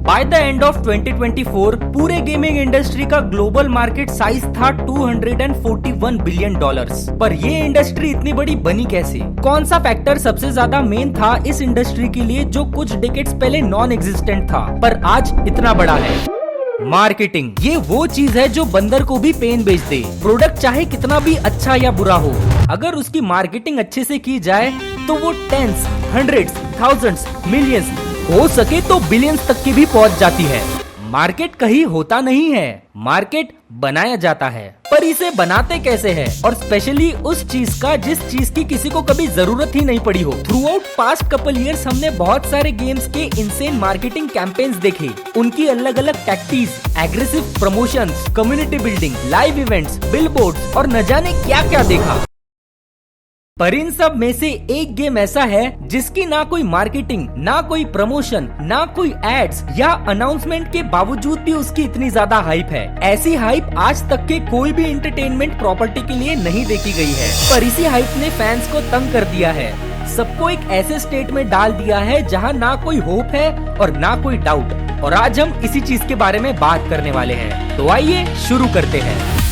By the end of 2024 पूरे gaming industry का global market size था $241 बिलियन। पर ये इंडस्ट्री इतनी बड़ी बनी कैसे? कौन सा फैक्टर सबसे ज्यादा मेन था इस इंडस्ट्री के लिए जो कुछ डिकेड्स पहले नॉन एग्जिस्टेंट था पर आज इतना बड़ा है? मार्केटिंग। ये वो चीज है जो बंदर को भी पेन बेच दे। प्रोडक्ट चाहे कितना भी अच्छा या बुरा हो, अगर उसकी मार्केटिंग अच्छे से की जाए तो वो टेंस, हंड्रेड्स, थाउजेंड्स, मिलियंस, हो सके तो बिलियंस तक की भी पहुंच जाती है। मार्केट कहीं होता नहीं है, मार्केट बनाया जाता है। पर इसे बनाते कैसे है? और स्पेशली उस चीज का जिस चीज की किसी को कभी जरूरत ही नहीं पड़ी हो। Through out past couple years हमने बहुत सारे गेम्स के इनसेन मार्केटिंग कैंपेन्स देखे, उनकी अलग अलग tactics, aggressive promotions, community building, live events, billboards और न जाने क्या क्या देखा। पर इन सब में से एक गेम ऐसा है जिसकी ना कोई मार्केटिंग, ना कोई प्रमोशन, ना कोई एड्स या अनाउंसमेंट के बावजूद भी उसकी इतनी ज्यादा हाइप है। ऐसी हाइप आज तक के कोई भी एंटरटेनमेंट प्रॉपर्टी के लिए नहीं देखी गई है। पर इसी हाइप ने फैंस को तंग कर दिया है, सबको एक ऐसे स्टेट में डाल दिया है जहां ना कोई होप है और ना कोई डाउट। और आज हम इसी चीज के बारे में बात करने वाले हैं। तो आइए शुरू करते हैं।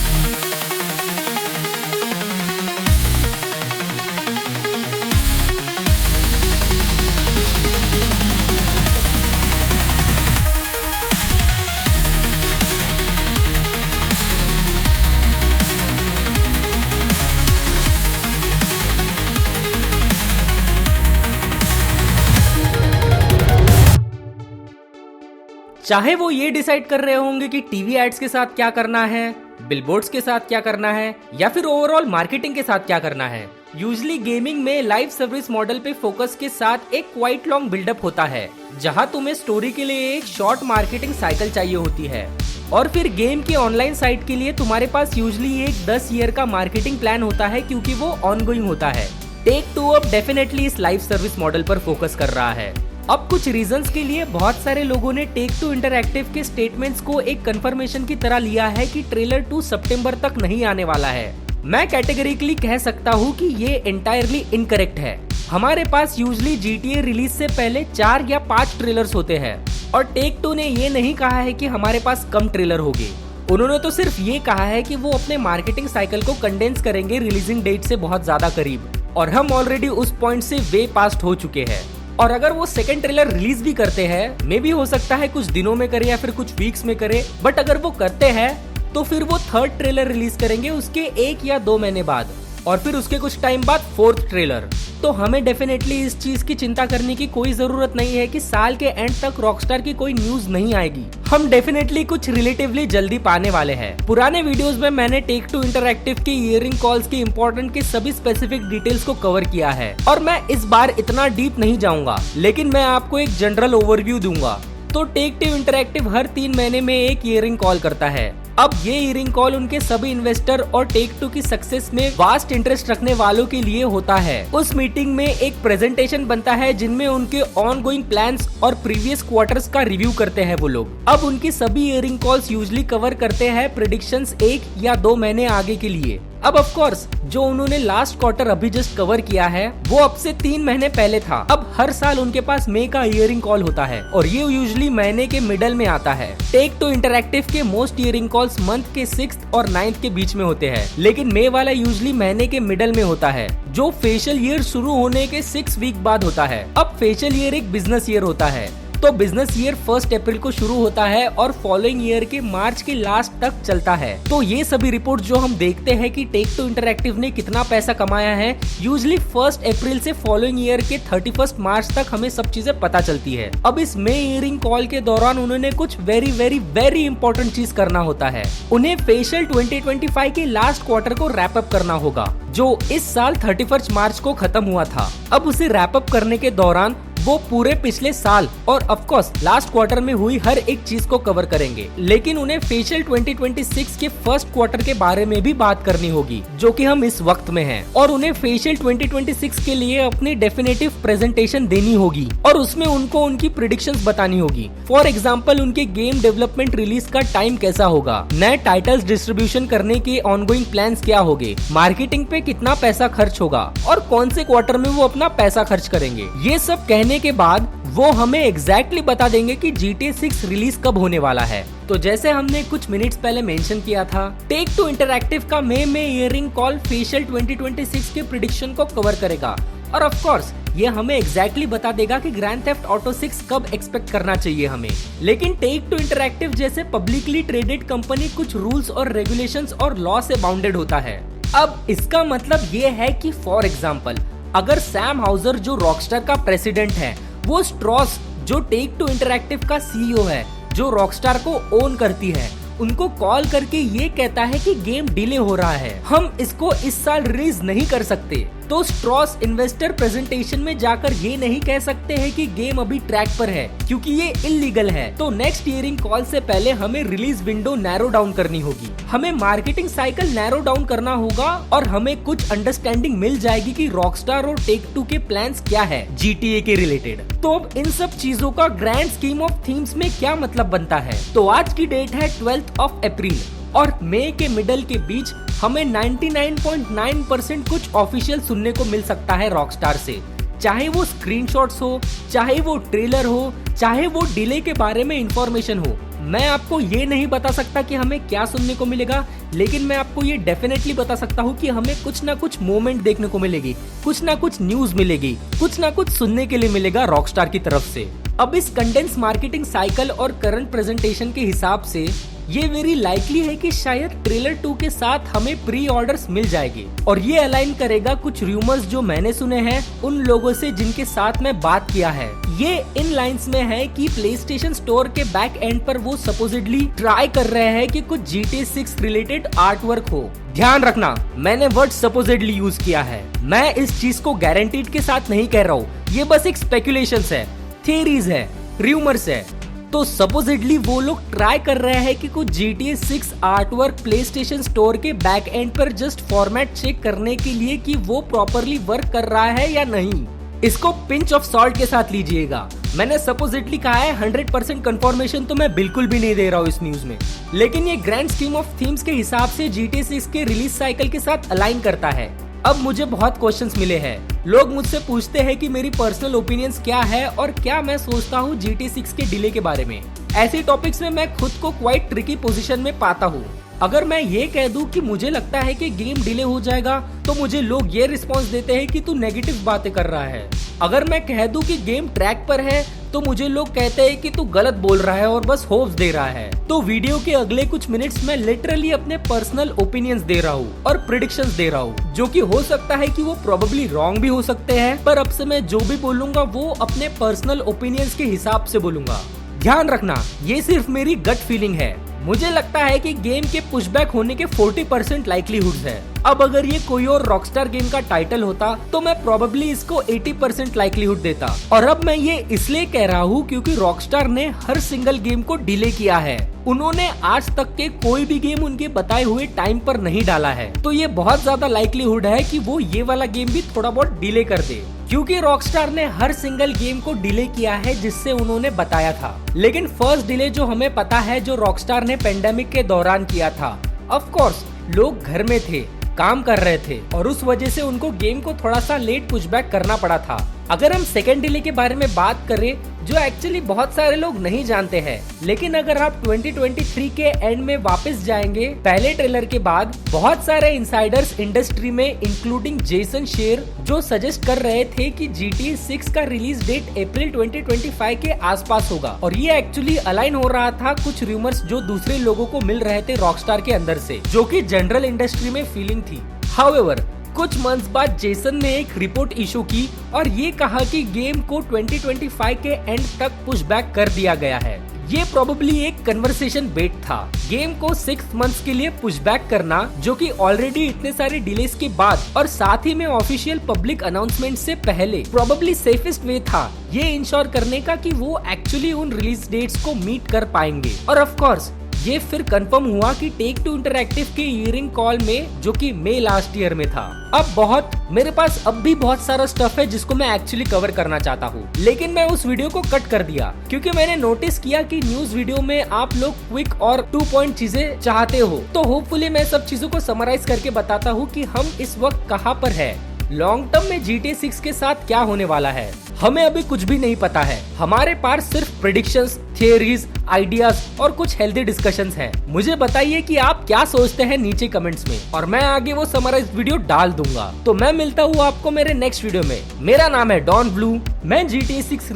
चाहे वो ये डिसाइड कर रहे होंगे कि टीवी एड्स के साथ क्या करना है, बिलबोर्ड्स के साथ क्या करना है या फिर ओवरऑल मार्केटिंग के साथ क्या करना है। यूजली गेमिंग में लाइव सर्विस मॉडल पे फोकस के साथ एक क्वाइट लॉन्ग बिल्डअप होता है, जहां तुम्हें स्टोरी के लिए एक शॉर्ट मार्केटिंग साइकिल चाहिए होती है और फिर गेम की ऑनलाइन साइट के लिए तुम्हारे पास यूजली एक 10 ईयर का मार्केटिंग प्लान होता है, क्योंकि वो ऑनगोइंग होता है। टेक-2 अब डेफिनेटली इस लाइव सर्विस मॉडल पर फोकस कर रहा है। अब कुछ रीजंस के लिए बहुत सारे लोगों ने टेक-2 इंटरैक्टिव के स्टेटमेंट्स को एक कंफर्मेशन की तरह लिया है कि ट्रेलर 2 सितंबर तक नहीं आने वाला है। मैं कैटेगरिकली कह सकता हूँ कि ये एंटायरली इनकरेक्ट है। हमारे पास यूजली GTA रिलीज से पहले 4 या 5 ट्रेलर्स होते हैं और टेक-2 ने ये नहीं कहा है कि हमारे पास कम ट्रेलर होंगे। उन्होंने तो सिर्फ ये कहा है कि वो अपने मार्केटिंग साइकिल को कंडेंस करेंगे रिलीजिंग डेट से बहुत ज्यादा करीब, और हम ऑलरेडी उस पॉइंट से वे पास्ट हो चुके हैं। और अगर वो सेकंड ट्रेलर रिलीज भी करते हैं, मे भी हो सकता है कुछ दिनों में करे या फिर कुछ वीक्स में करे, बट अगर वो करते हैं तो फिर वो थर्ड ट्रेलर रिलीज करेंगे उसके 1 या 2 महीने बाद, और फिर उसके कुछ टाइम बाद फोर्थ ट्रेलर। तो हमें डेफिनेटली इस चीज की चिंता करने की कोई जरूरत नहीं है कि साल के एंड तक रॉकस्टार की कोई न्यूज नहीं आएगी। हम डेफिनेटली कुछ रिलेटिवली जल्दी पाने वाले हैं। पुराने वीडियोस में मैंने टेक-2 इंटरैक्टिव के ईयरिंग कॉल्स के इम्पोर्टेंट के सभी स्पेसिफिक डिटेल्स को कवर किया है और मैं इस बार इतना डीप नहीं जाऊंगा, लेकिन मैं आपको एक जनरल ओवरव्यू दूंगा। तो टेक-2 इंटरैक्टिव हर 3 महीने में एक ईयरिंग कॉल करता है। अब ये ईयरिंग कॉल उनके सभी इन्वेस्टर और टेक-2 की सक्सेस में वास्ट इंटरेस्ट रखने वालों के लिए होता है। उस मीटिंग में एक प्रेजेंटेशन बनता है जिनमें उनके ऑनगोइंग प्लान्स और प्रीवियस क्वार्टर्स का रिव्यू करते हैं वो लोग। अब उनकी सभी ईयरिंग कॉल्स यूजली कवर करते हैं प्रेडिक्शंस 1 या 2 महीने आगे के लिए। अब ऑफ कोर्स जो उन्होंने लास्ट क्वार्टर अभी जस्ट कवर किया है वो अब से 3 महीने पहले था। अब हर साल उनके पास मई का ईयरिंग कॉल होता है और ये यूजुअली महीने के मिडल में आता है। टेक-2 इंटरैक्टिव के मोस्ट ईयरिंग कॉल्स मंथ के 6th और 9th के बीच में होते हैं, लेकिन मई वाला यूजुअली महीने के मिडल में होता है, जो फेशियल ईयर शुरू होने के 6 वीक बाद होता है। अब फेशियल ईयर एक बिजनेस ईयर होता है, तो बिजनेस ईयर 1 अप्रैल को शुरू होता है और फॉलोइंग ईयर के मार्च के लास्ट तक चलता है। तो ये सभी रिपोर्ट जो हम देखते हैं कि टेक-2 इंटरैक्टिव ने कितना पैसा कमाया है, यूजुअली 1 अप्रैल से फॉलोइंग ईयर के 31 मार्च तक हमें सब चीजें पता चलती है। अब इस मई ईयरिंग कॉल के दौरान उन्होंने कुछ वेरी इंपॉर्टेंट चीज करना होता है। उन्हें फेशियल 2025 के लास्ट क्वार्टर को रैप अप करना होगा, जो इस साल 31 मार्च को खत्म हुआ था। अब उसे रैप अप करने के दौरान वो पूरे पिछले साल और ऑफ कोर्स लास्ट क्वार्टर में हुई हर एक चीज को कवर करेंगे, लेकिन उन्हें फेशियल 2026 के फर्स्ट क्वार्टर के बारे में भी बात करनी होगी, जो कि हम इस वक्त में हैं, और उन्हें फेशियल 2026 के लिए अपनी डेफिनेटिव प्रेजेंटेशन देनी होगी और उसमें उनको उनकी प्रेडिक्शंस बतानी होगी। फॉर एग्जांपल उनके गेम डेवलपमेंट रिलीज का टाइम कैसा होगा, नए टाइटल्स डिस्ट्रीब्यूशन करने के ऑनगोइंग प्लान्स क्या होंगे, मार्केटिंग पे कितना पैसा खर्च होगा और कौन से क्वार्टर में वो अपना पैसा खर्च करेंगे। ये सब कहने के बाद वो हमें एग्जैक्टली बता देंगे कि GTA 6 रिलीज कब होने वाला है। तो जैसे हमने कुछ मिनट्स पहले मेंशन किया था, टेक टू इंटरैक्टिव का मई में ईयरिंग कॉल फेशियल 2026 के प्रिडिक्शन को कवर करेगा और ऑफ कोर्स ये हमें एग्जैक्टली बता देगा कि ग्रैंड थेफ्ट ऑटो 6 कब एक्सपेक्ट करना चाहिए हमें। लेकिन टेक टू इंटरैक्टिव जैसे पब्लिकली ट्रेडेड कंपनी कुछ रूल्स और रेगुलेशंस और लॉ से बाउंडेड होता है। अब इसका मतलब ये है कि फॉर एग्जांपल अगर सैम हाउजर जो रॉकस्टार का प्रेसिडेंट है, वो स्ट्रॉस जो टेक टू इंटरैक्टिव का सीईओ है, जो रॉकस्टार को ओन करती है, उनको कॉल करके ये कहता है कि गेम डिले हो रहा है, हम इसको इस साल रिलीज नहीं कर सकते, तो स्ट्रॉस इन्वेस्टर प्रेजेंटेशन में जाकर ये नहीं कह सकते हैं कि गेम अभी ट्रैक पर है क्योंकि ये इलीगल है। तो नेक्स्ट ईयरिंग कॉल से पहले हमें रिलीज विंडो नैरो डाउन करनी होगी, हमें मार्केटिंग साइकिल नैरो डाउन करना होगा और हमें कुछ अंडरस्टैंडिंग मिल जाएगी कि रॉकस्टार और टेक टू के प्लान्स क्या है GTA के रिलेटेड। तो अब इन सब चीजों का ग्रैंड स्कीम ऑफ थीम्स में क्या मतलब बनता है। तो आज की डेट है 12 अप्रैल और मई के मिडल के बीच हमें 99.9% कुछ ऑफिशियल सुनने को मिल सकता है रॉकस्टार से, चाहे वो स्क्रीनशॉट्स हो, चाहे वो ट्रेलर हो, चाहे वो डिले के बारे में इंफॉर्मेशन हो। मैं आपको ये नहीं बता सकता कि हमें क्या सुनने को मिलेगा, लेकिन मैं आपको ये डेफिनेटली बता सकता हूँ कि हमें कुछ ना कुछ मोमेंट देखने को मिलेगी, कुछ ना कुछ न्यूज मिलेगी, कुछ ना कुछ सुनने के लिए मिलेगा रॉकस्टार की तरफ से। अब इस कंडेंस मार्केटिंग साइकिल और करंट प्रेजेंटेशन के हिसाब से ये वेरी लाइकली है कि शायद ट्रेलर 2 के साथ हमें प्री ऑर्डर्स मिल जाएगी और ये अलाइन करेगा कुछ रूमर्स जो मैंने सुने हैं उन लोगों से जिनके साथ मैं बात किया है। ये इन लाइंस में है कि प्लेस्टेशन स्टोर के बैक एंड पर वो सपोजिडली ट्राई कर रहे हैं कि कुछ GTA 6 रिलेटेड आर्ट वर्क हो। ध्यान रखना, मैंने वर्ड सपोजिडली यूज किया है, मैं इस चीज को गारंटीड के साथ नहीं कह रहा हूँ, ये बस एक स्पेकुलेशंस है, थियरीज है, रूमर्स है। तो सपोजिडली वो लोग ट्राई कर रहे हैं कि कुछ GTA 6 आर्टवर्क प्लेस्टेशन स्टोर के बैक एंड पर जस्ट फॉर्मेट चेक करने के लिए कि वो प्रॉपरली वर्क कर रहा है या नहीं। इसको पिंच ऑफ सॉल्ट के साथ लीजिएगा, मैंने सपोजिटली कहा है, 100% कंफर्मेशन तो मैं बिल्कुल भी नहीं दे रहा हूँ इस न्यूज में, लेकिन ये ग्रैंड स्कीम ऑफ थीम्स के हिसाब से GTA 6 के रिलीज साइकिल के साथ अलाइन करता है। अब मुझे बहुत क्वेश्चंस मिले हैं, लोग मुझसे पूछते हैं कि मेरी पर्सनल ओपिनियंस क्या है और क्या मैं सोचता हूँ GTA 6 के डिले के बारे में। ऐसे टॉपिक्स में मैं खुद को क्वाइट ट्रिकी पोजीशन में पाता हूँ। अगर मैं ये कह दूं कि मुझे लगता है कि गेम डिले हो जाएगा तो मुझे लोग ये रिस्पॉन्स देते हैं कि तू नेगेटिव बातें कर रहा है। अगर मैं कह दूं कि गेम ट्रैक पर है तो मुझे लोग कहते हैं कि तू गलत बोल रहा है और बस होप्स दे रहा है। तो वीडियो के अगले कुछ मिनट्स में लिटरली अपने पर्सनल ओपिनियंस दे रहा हूँ और प्रेडिक्शंस दे रहा हूँ, जो कि हो सकता है कि वो प्रोबेबली रॉन्ग भी हो सकते हैं, पर अब से मैं जो भी बोलूंगा वो अपने पर्सनल ओपिनियंस के हिसाब से बोलूंगा। ध्यान रखना, ये सिर्फ मेरी गट फीलिंग है, मुझे लगता है कि गेम के पुशबैक होने के 40% लाइक्लीहुड है। अब अगर ये कोई और रॉकस्टार गेम का टाइटल होता तो मैं प्रोबेबली इसको 80% लाइक्लीहुड देता, और अब मैं ये इसलिए कह रहा हूँ क्योंकि रॉकस्टार ने हर सिंगल गेम को डिले किया है। उन्होंने आज तक के कोई भी गेम उनके बताए हुए टाइम पर नहीं डाला है, तो ये बहुत ज्यादा लाइक्लीहुड है कि वो ये वाला गेम भी थोड़ा बहुत डिले कर दे, क्योंकि रॉकस्टार ने हर सिंगल गेम को डिले किया है जिससे उन्होंने बताया था। लेकिन फर्स्ट डिले जो हमें पता है जो रॉकस्टार ने पेंडेमिक के दौरान किया था, ऑफ कोर्स लोग घर में थे, काम कर रहे थे और उस वजह से उनको गेम को थोड़ा सा लेट पुशबैक करना पड़ा था। अगर हम सेकेंड डिले के बारे में बात करें जो एक्चुअली बहुत सारे लोग नहीं जानते हैं, लेकिन अगर आप 2023 के एंड में वापस जाएंगे पहले ट्रेलर के बाद, बहुत सारे इनसाइडर्स इंडस्ट्री में इंक्लूडिंग जेसन शेर जो सजेस्ट कर रहे थे कि GTA 6 का रिलीज डेट अप्रैल 2025 के आसपास होगा, और ये एक्चुअली अलाइन हो रहा था कुछ रूमर्स जो दूसरे लोगों को मिल रहे थे रॉकस्टार के अंदर से, जो कि जनरल इंडस्ट्री में फीलिंग थी। हाउएवर कुछ मंथ्स बाद जेसन ने एक रिपोर्ट इशू की और ये कहा कि गेम को 2025 के एंड तक पुश बैक कर दिया गया है। ये प्रोबेबली एक कन्वर्सेशन बेट था, गेम को 6 मंथ्स के लिए पुश बैक करना, जो कि ऑलरेडी इतने सारे डिलेस के बाद और साथ ही में ऑफिशियल पब्लिक अनाउंसमेंट से पहले प्रोबेबली सेफेस्ट वे था ये इंश्योर करने का कि वो एक्चुअली उन रिलीज डेट्स को मीट कर पाएंगे। और ऑफ कोर्स ये फिर कंफर्म हुआ कि टेक टू इंटरैक्टिव के ईयरिंग कॉल में, जो कि मई लास्ट ईयर में था। अब मेरे पास अब भी बहुत सारा स्टफ है जिसको मैं एक्चुअली कवर करना चाहता हूँ, लेकिन मैं उस वीडियो को कट कर दिया क्योंकि मैंने नोटिस किया कि न्यूज वीडियो में आप लोग क्विक और 2 पॉइंट चीजें चाहते हो। तो होपफुली मैं सब चीजों को समराइज करके बताता हूँ कि हम इस वक्त कहाँ पर है। लॉन्ग टर्म में GTA 6 के साथ क्या होने वाला है हमें अभी कुछ भी नहीं पता है। हमारे पास सिर्फ प्रेडिक्शंस, थियरीज, आइडियाज और कुछ हेल्दी डिस्कशंस हैं। मुझे बताइए कि आप क्या सोचते हैं नीचे कमेंट्स में, और मैं आगे वो समराइज वीडियो डाल दूंगा। तो मैं मिलता हूँ आपको मेरे नेक्स्ट वीडियो में। मेरा नाम है डॉन ब्लू। मैं GTA 6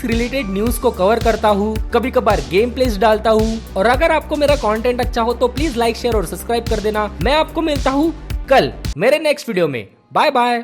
रिलेटेड न्यूज को कवर करता हूँ, कभी कभार गेम प्लेस डालता हूँ। और अगर आपको मेरा कंटेंट अच्छा हो तो प्लीज लाइक, शेयर और सब्सक्राइब कर देना। मैं आपको मिलता हूँ कल मेरे नेक्स्ट वीडियो में। Bye bye.